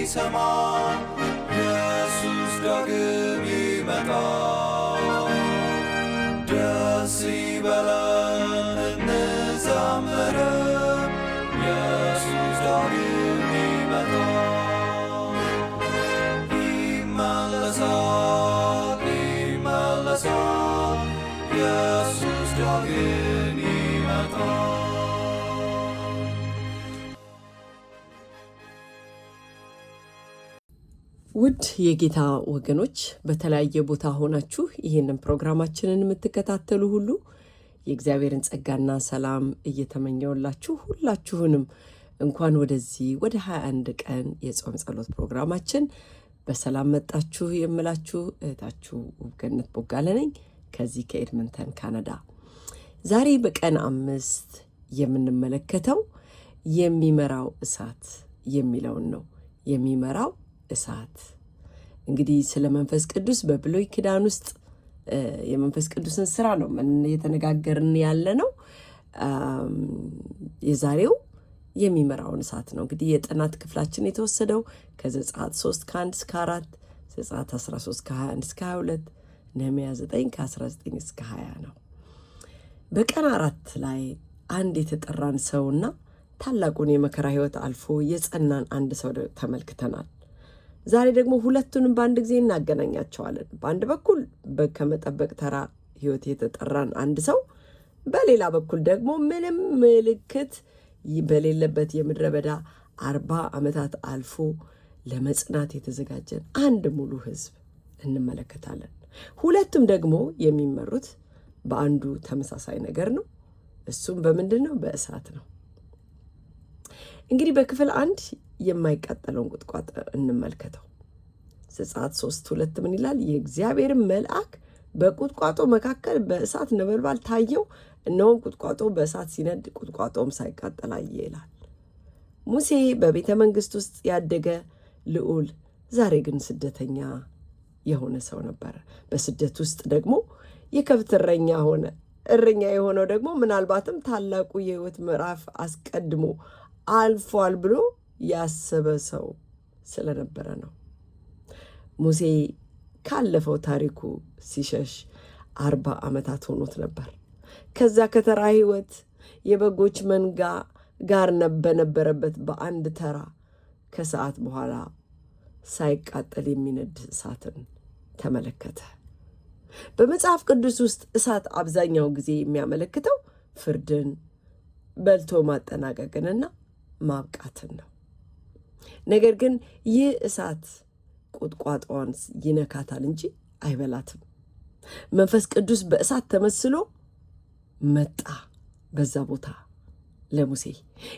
ሊሰማ ኢየሱስ ዳግም ይመጣ። ደስ ይበለን እንዘምር ኢየሱስ ዳግም ይመጣ። ይመለሳል ይመለሳል ኢየሱስ ዳግም ይመጣ። ውድ የጌታ ወገኖች በተለያየ ቦታ ሆናችሁ ይህንን ፕሮግራማችንን የምትከታተሉ ሁሉ የእግዚአብሔርን ጸጋና ሰላም እየተመኘውላችሁ ሁላችሁንም እንኳን ወደዚህ ወደ 21 ቀን የጾም ጸሎት ፕሮግራማችን በሰላም መጣችሁ የምላችሁ እህታችሁ ውብገነት ቦጋለ ነኝ ከዚህ ከኤድመንተን ካናዳ። ዛሬ በቀን 5 የምንመለከተው የሚመራው እሳት የሚለውን ነው። የሚመራው እሳት እንግዲህ ስለ መንፈስ ቅዱስ በብሉይ ኪዳን ውስጥ የመንፈስ ቅዱስን ስራ ነው እየተነጋገርን ያለ ነው። የዛሬው የሚመራውን እሳት ነው። እንግዲህ የጥናት ክፍላችን የተወሰደው ከዘጸአት 3 ከ1 እስከ 4፣ ዘጸአት 13 ከ21 እስከ 22፣ ነህምያ 9 ከ19 እስከ 20 ነው። በቀን 4 ላይ አንድ የተጠራን ሰውና ታላቁን የመከራ ህይወት አልፎ የጸናን አንድ ሰው ተመልክተናል። ዛሬ ደግሞ ሁለቱንም በአንድ ጊዜ እናገናኛቸዋለን። በአንድ በኩል ከመጠበቅ ተራ ህይወት የተጠራን አንድ ሰው፣ በሌላ በኩል ደግሞ ምንም ምልክት በሌለበት የምድረ በዳ 40 ዓመታት አልፎ ለመጽናት የተዘጋጀን አንድ ሙሉ ህዝብ እንመለከታለን። ሁለቱም ደግሞ የሚመሩት በአንዱ ተመሳሳይ ነገር ነው። እሱም በምንድን ነው? በእሳት ነው። እንግዲህ በክፍል 1 የማይቃጠለውን ቁጥቋጦ እንመልከተው። ዘጸአት 3:2 ምን ይላል? የእግዚአብሔር መልአክ በቁጥቋጦ መካከል በእሳት ነበልባል ታየው፣ እነሆም ቁጥቋጦ በእሳት ሲነድ ቁጥቋጦም ሳይቃጠል አየ ይላል። ሙሴ በቤተ መንግስት ውስጥ ያደገ ልዑል፣ ዛሬ ግን ስደተኛ የሆነ ሰው ነበረ። በስደት ውስጥ ደግሞ የከብት እረኛ ሆነ። እረኛ የሆነው ደግሞ ምናልባትም ታላቁ የህይወት ምዕራፍ አስቀድሞ አልፏል ብሎ ያሰበ ሰው ስለነበረ ነው። ሙሴ ካለፈው ታሪኩ ሲሸሽ 40 ዓመታት ሆኖት ነበር። ከዛ ከተራ ህይወት የበጎች መንጋ ጋር በነበረበት በአንድ ተራ ከሰዓት በኋላ ሳይቃጠል የሚነድ እሳትን ተመለከተ። በመጽሐፍ ቅዱስ ውስጥ እሳት አብዛኛው ጊዜ የሚያመለክተው ፍርድን፣ በልቶ ማጠናቀቅንና ማብቃትን ነው። ነገር ግን ይህ እሳት ቁጥቋጦዋን ይነካታል እንጂ አይበላትም። መንፈስ ቅዱስ በእሳት ተመስሎ መጣ በዛ ቦታ ለሙሴ።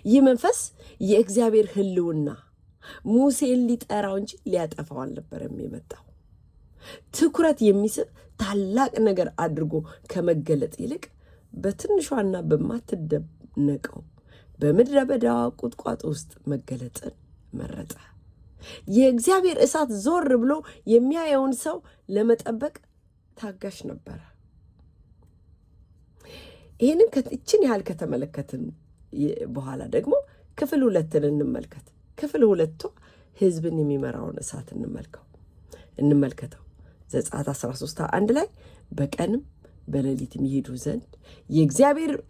ይህ መንፈስ የእግዚአብሔር ህልውና ሙሴን ሊጠራው እንጂ ሊያጠፋው አልነበረም የመጣው። ትኩረት የሚስብ ታላቅ ነገር አድርጎ ከመገለጥ ይልቅ በትንሿና በማትደነቀው በምድረ በዳዋ ቁጥቋጦ ውስጥ መገለጥን መረጠ። የእግዚአብሔር እሳት ዞር ብሎ የሚያየውን ሰው ለመጠበቅ ታጋሽ ነበረ። ይህንን ከትችን ያህል ከተመለከትን በኋላ ደግሞ ክፍል 2 እንመልከት። ክፍል 2 ህዝብን የሚመራውን እሳት እንመልከተው። ዘጸአት 13:1 ላይ በቀንም በሌሊትም ይሄዱ ዘንድ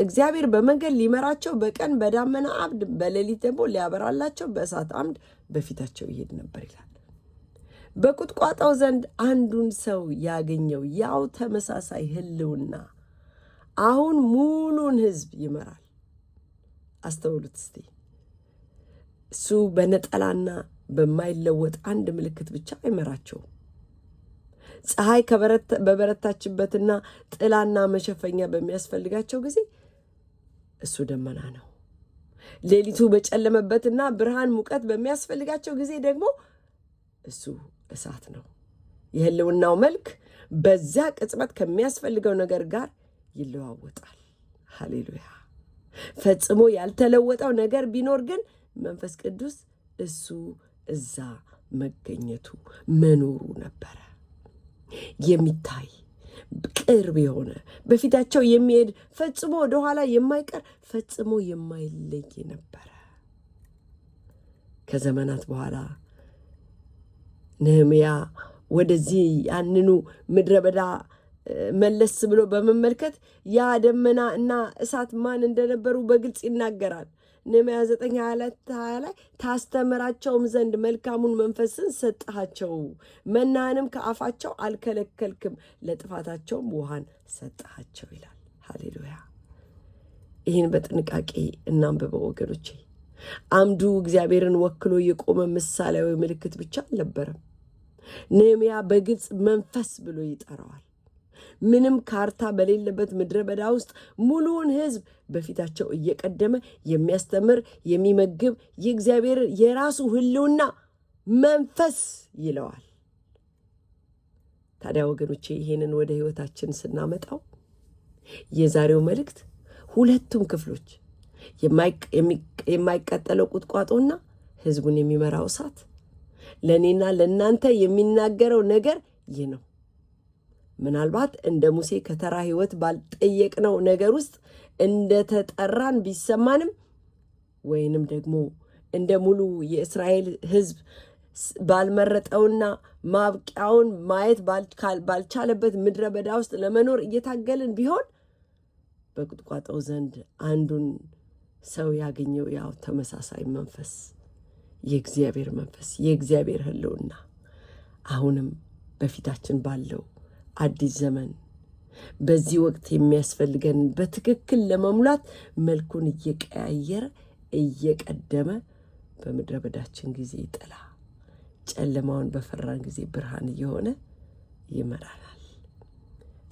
እግዚአብሔር በመንገድ ሊመራቸው በቀን በዳመና አምድ በሌሊት ደግሞ ሊያበራላቸው በእሳት አምድ በፊታቸው ይሄድ ነበር ይላል። በቁጥቋጦው ዘንድ አንዱን ሰው ያገኘው ያው ተመሳሳይ ህልውና አሁን ሙሉን ህዝብ ይመራል። አስተውሉት እስቲ። እሱ በነጠላና በማይለወጥ አንድ ምልክት ብቻ አይመራቸውም። ፀሐይ በበረታችበትና ጥላና መሸፈኛ በሚያስፈልጋቸው ጊዜ እሱ ደመና ነው። ሌሊቱ በጨለመበትና ብርሃን ሙቀት በሚያስፈልጋቸው ጊዜ ደግሞ እሱ እሳት ነው። የህልውናው መልክ በዚያ ቅጽበት ከሚያስፈልገው ነገር ጋር ይለዋወጣል። ሃሌሉያ። ፈጽሞ ያልተለወጠው ነገር ቢኖር ግን መንፈስ ቅዱስ እሱ እዛ መገኘቱ መኖሩ ነበረ። የሚታይ ቅርብ የሆነ በፊታቸው የሚሄድ ፈጽሞ ወደኋላ የማይቀር ፈጽሞ የማይለይ ነበረ። ከዘመናት በኋላ ነህምያ ወደዚህ ያንኑ ምድረ በዳ መለስ ብሎ በመመልከት ያ ደመና እና እሳት ማን እንደነበሩ በግልጽ ይናገራል። ነህምያ 9:22 ላይ ታስተምራቸውም ዘንድ መልካሙን መንፈስን ሰጠሃቸው፣ መናንም ከአፋቸው አልከለከልክም፣ ለጥፋታቸውም ውሃን ሰጠሃቸው ይላል። ሃሌሉያ! ይህን በጥንቃቄ እናንብበው ወገኖቼ። አምዱ እግዚአብሔርን ወክሎ የቆመ ምሳሌያዊ ምልክት ብቻ አልነበረም። ነህምያ በግልጽ መንፈስ ብሎ ይጠራዋል። ምንም ካርታ በሌለበት ምድረ በዳ ውስጥ ሙሉውን ሕዝብ በፊታቸው እየቀደመ የሚያስተምር የሚመግብ የእግዚአብሔር የራሱ ሕልውና መንፈስ ይለዋል። ታዲያ ወገኖቼ ይሄንን ወደ ሕይወታችን ስናመጣው የዛሬው መልእክት ሁለቱም ክፍሎች የማይቀጠለው ቁጥቋጦና ሕዝቡን የሚመራው እሳት ለእኔና ለእናንተ የሚናገረው ነገር ይህ ነው። ምናልባት እንደ ሙሴ ከተራ ሕይወት ባልጠየቅነው ነገር ውስጥ እንደተጠራን ቢሰማንም ወይንም ደግሞ እንደ ሙሉ የእስራኤል ሕዝብ ባልመረጠውና ማብቂያውን ማየት ባልቻለበት ምድረ በዳ ውስጥ ለመኖር እየታገልን ቢሆን በቁጥቋጦው ዘንድ አንዱን ሰው ያገኘው ያው ተመሳሳይ መንፈስ፣ የእግዚአብሔር መንፈስ፣ የእግዚአብሔር ሕልውና አሁንም በፊታችን ባለው አዲስ ዘመን በዚህ ወቅት የሚያስፈልገን በትክክል ለመሙላት መልኩን እየቀያየረ እየቀደመ በምድረ በዳችን ጊዜ ጥላ፣ ጨለማውን በፈራን ጊዜ ብርሃን እየሆነ ይመራናል።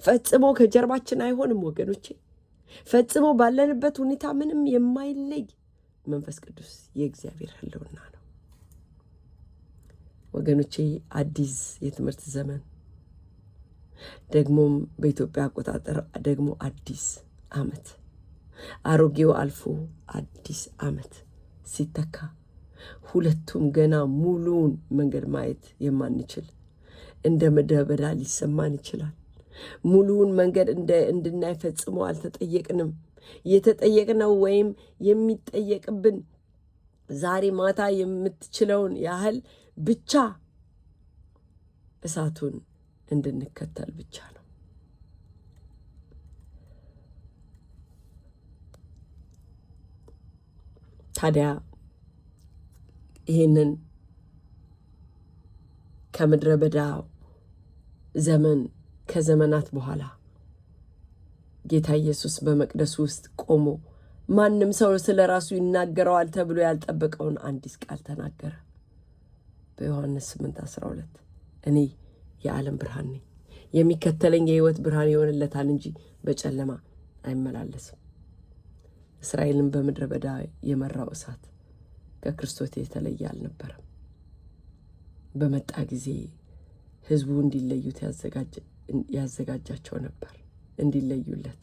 ፈጽሞ ከጀርባችን አይሆንም ወገኖቼ። ፈጽሞ ባለንበት ሁኔታ ምንም የማይለይ መንፈስ ቅዱስ የእግዚአብሔር ሕልውና ነው ወገኖቼ። አዲስ የትምህርት ዘመን ደግሞም በኢትዮጵያ አቆጣጠር ደግሞ አዲስ ዓመት፣ አሮጌው አልፎ አዲስ ዓመት ሲተካ ሁለቱም ገና ሙሉውን መንገድ ማየት የማንችል እንደ ምድረ በዳ ሊሰማን ይችላል። ሙሉውን መንገድ እንድናይ ፈጽሞ አልተጠየቅንም። የተጠየቅነው ወይም የሚጠየቅብን ዛሬ ማታ የምትችለውን ያህል ብቻ እሳቱን እንድንከተል ብቻ ነው። ታዲያ ይህንን ከምድረ በዳ ዘመን ከዘመናት በኋላ ጌታ ኢየሱስ በመቅደሱ ውስጥ ቆሞ ማንም ሰው ስለ ራሱ ይናገረዋል ተብሎ ያልጠበቀውን አንዲት ቃል ተናገረ። በዮሐንስ 8:12 እኔ የዓለም ብርሃን ነኝ፣ የሚከተለኝ የሕይወት ብርሃን ይሆንለታል እንጂ በጨለማ አይመላለስም። እስራኤልን በምድረ በዳ የመራው እሳት ከክርስቶስ የተለየ አልነበረም። በመጣ ጊዜ ሕዝቡ እንዲለዩት ያዘጋጃቸው ነበር፣ እንዲለዩለት።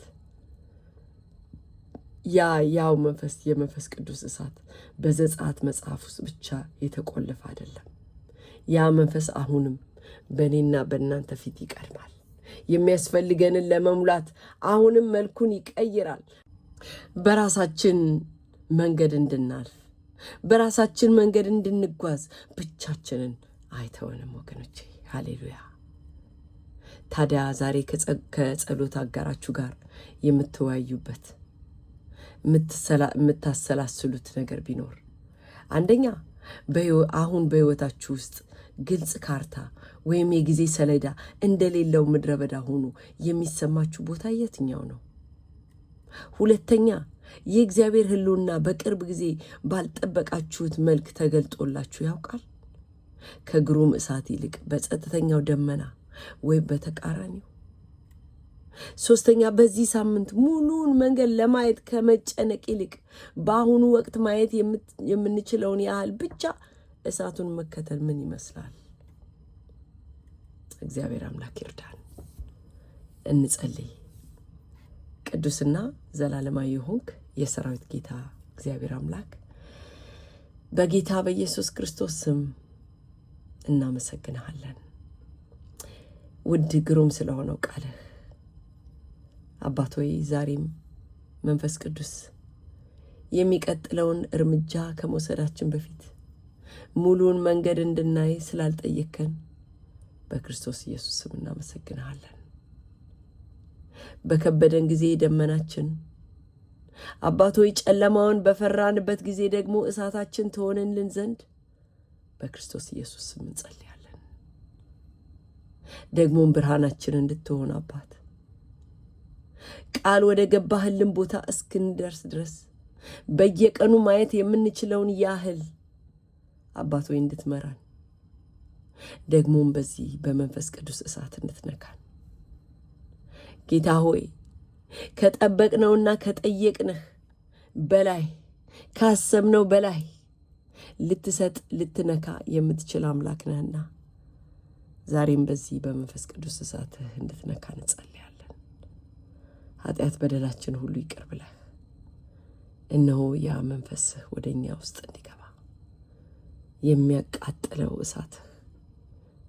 ያው መንፈስ የመንፈስ ቅዱስ እሳት በዘጸአት መጽሐፍ ውስጥ ብቻ የተቆለፈ አይደለም። ያ መንፈስ አሁንም በእኔና በእናንተ ፊት ይቀድማል። የሚያስፈልገንን ለመሙላት አሁንም መልኩን ይቀይራል። በራሳችን መንገድ እንድናልፍ፣ በራሳችን መንገድ እንድንጓዝ ብቻችንን አይተወንም ወገኖቼ። ሃሌሉያ። ታዲያ ዛሬ ከጸሎት አጋራችሁ ጋር የምትወያዩበት የምታሰላስሉት ነገር ቢኖር አንደኛ አሁን በሕይወታችሁ ውስጥ ግልጽ ካርታ ወይም የጊዜ ሰሌዳ እንደሌለው ምድረ በዳ ሆኖ የሚሰማችሁ ቦታ የትኛው ነው? ሁለተኛ የእግዚአብሔር ሕልውና በቅርብ ጊዜ ባልጠበቃችሁት መልክ ተገልጦላችሁ ያውቃል? ከግሩም እሳት ይልቅ በጸጥተኛው ደመና ወይም በተቃራኒው? ሶስተኛ በዚህ ሳምንት ሙሉውን መንገድ ለማየት ከመጨነቅ ይልቅ በአሁኑ ወቅት ማየት የምንችለውን ያህል ብቻ እሳቱን መከተል ምን ይመስላል? እግዚአብሔር አምላክ ይርዳን። እንጸልይ። ቅዱስና ዘላለማዊ ሆንክ የሰራዊት ጌታ እግዚአብሔር አምላክ በጌታ በኢየሱስ ክርስቶስ ስም እናመሰግንሃለን። ውድ ግሩም ስለሆነው ቃልህ አባት ሆይ ዛሬም መንፈስ ቅዱስ የሚቀጥለውን እርምጃ ከመውሰዳችን በፊት ሙሉውን መንገድ እንድናይ ስላልጠየከን በክርስቶስ ኢየሱስ ስም እናመሰግንሃለን። በከበደን ጊዜ ደመናችን፣ አባት ሆይ ጨለማውን በፈራንበት ጊዜ ደግሞ እሳታችን ትሆንልን ዘንድ በክርስቶስ ኢየሱስ ስም እንጸልያለን። ደግሞም ብርሃናችን እንድትሆን አባት ቃል ወደ ገባህልን ቦታ እስክንደርስ ድረስ በየቀኑ ማየት የምንችለውን ያህል አባት ሆይ እንድትመራን፣ ደግሞም በዚህ በመንፈስ ቅዱስ እሳት እንድትነካን ጌታ ሆይ ከጠበቅነውና ከጠየቅንህ በላይ ካሰብነው በላይ ልትሰጥ ልትነካ የምትችል አምላክ ነህና ዛሬም በዚህ በመንፈስ ቅዱስ እሳትህ እንድትነካ እንጸልያለን። ኃጢአት በደላችን ሁሉ ይቅር ብለህ እነሆ ያ መንፈስህ ወደ እኛ ውስጥ እንዲገባ የሚያቃጥለው እሳትህ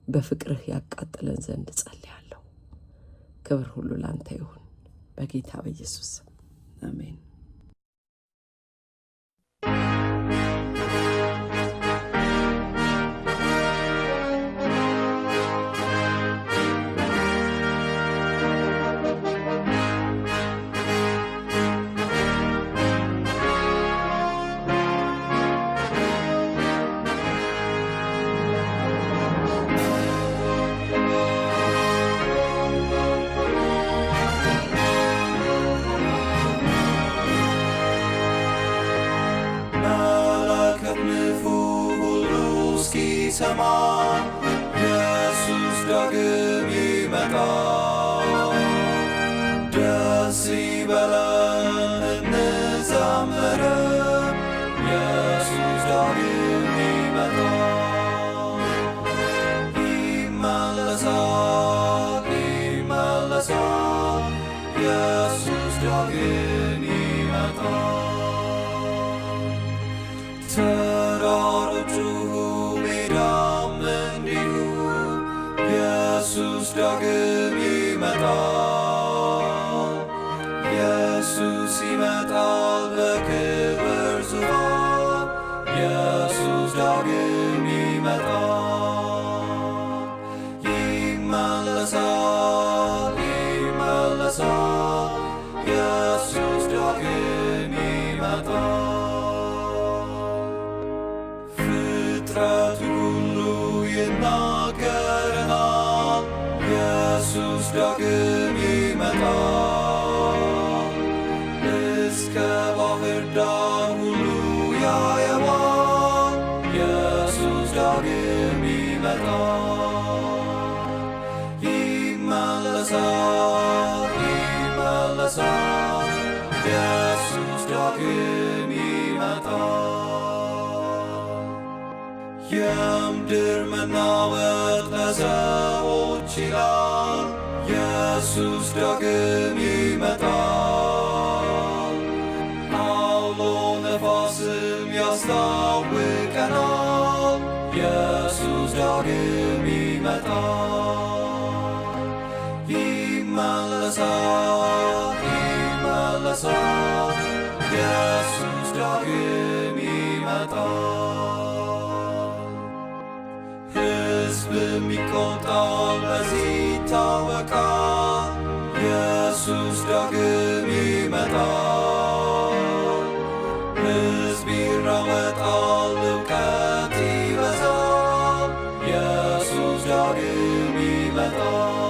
በፍቅርህ ያቃጥለን ዘንድ ጸልያለሁ። ክብር ሁሉ ላንተ ይሁን በጌታ በኢየሱስ አሜን። ሰማ ኢየሱስ ዳግም ይመጣል። ደስ ይበለን እንዘምር፣ ኢየሱስ ዳግም ይመጣል። ይመለሳል ይመለሳል፣ ኢየሱስ ዳግም ይመጣል። ተራሮቹ ኢየሱስ ዳግም ይመጣል። ኢየሱስ ይመጣል በክብር ዙፋን፣ ኢየሱስ ዳግም ይመጣል። ይመለሳል ይመለሳል፣ ኢየሱስ ዳግም ይመጣል። ፍጥረቱ ሁሉ ይናገረናል፣ ኢየሱስ ዳግም ይመጣል። እስከ ባህር ዳር ሁሉ ያየዋል፣ ኢየሱስ ዳግም ይመጣል። ይመለሳል ይመለሳል፣ ኢየሱስ ዳግም ይመጣል። የምድር መናወጥ ለሰዎች ይላል፣ ኢየሱስ ዳግም ይመጣል። አውሎ ነፋስም ያስታውቀናል፣ ኢየሱስ ዳግም ይመጣል። ይመለሳል ይመለሳል፣ ኢየሱስ ዳግም ይመጣል። ሕዝብም ይቆጣል በዚህ ይታወቃል፣ ኢየሱስ ዳግም ይመጣል። ሕዝብ ይራወጣል እውቀት ይበዛል፣ ኢየሱስ ዳግም ይመጣል።